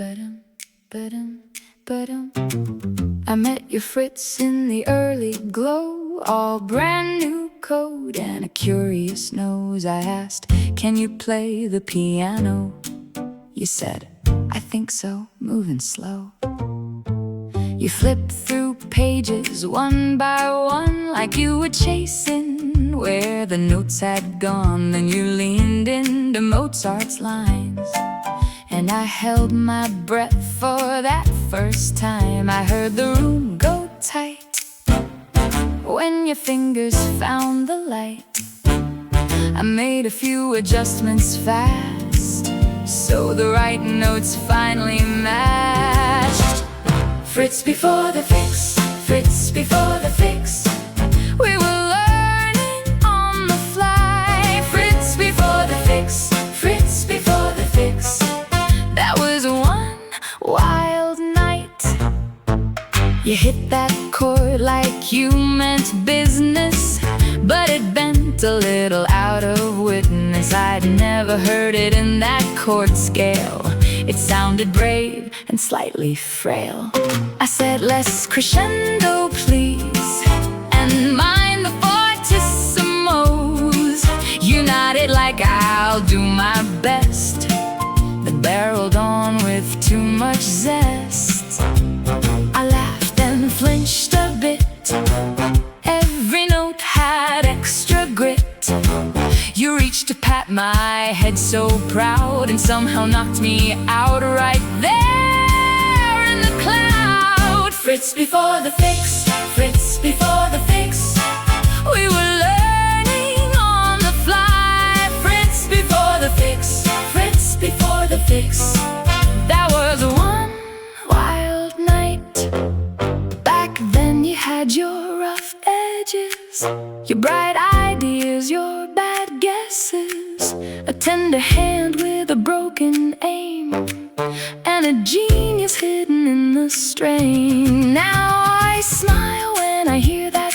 Ba-dum, ba-dum, ba-dum. I met your Fritz in the early glow, all brand new code and a curious nose. I asked, can you play the piano? You said, I think so, moving slow. You flipped through pages one by one, like you were chasing where the notes had gone. Then you leaned into Mozart's lines, and I held my breath for that first time. I heard the room go tight when your fingers found the light. I made a few adjustments fast, so the right notes finally matched. Fritz before the fix, Fritz before the fix. We were learning on the fly. Fritz before the fix, Fritz before the fix. That was one wild night. You hit that chord like you meant business, but it bent a little out of witness. I'd never heard it in that chord scale. It sounded brave and slightly frail. I said, less crescendo, please, and mind the fortissimos. You nodded like I'll do my best, but barreled on with too much zest. I laughed and flinched a bit. Every note had extra grit. You reached to pat my head so proud, and somehow knocked me out right there in the cloud. Fritz before the fix, Fritz before the fix. We were learning on the fly. Fritz before the fix, Fritz before the fix. That was one wild night. Back then you had your rough edges, your bright ideas, your bad guesses, a tender hand with a broken aim, and a genius hidden in the strain. Now I smile when I hear that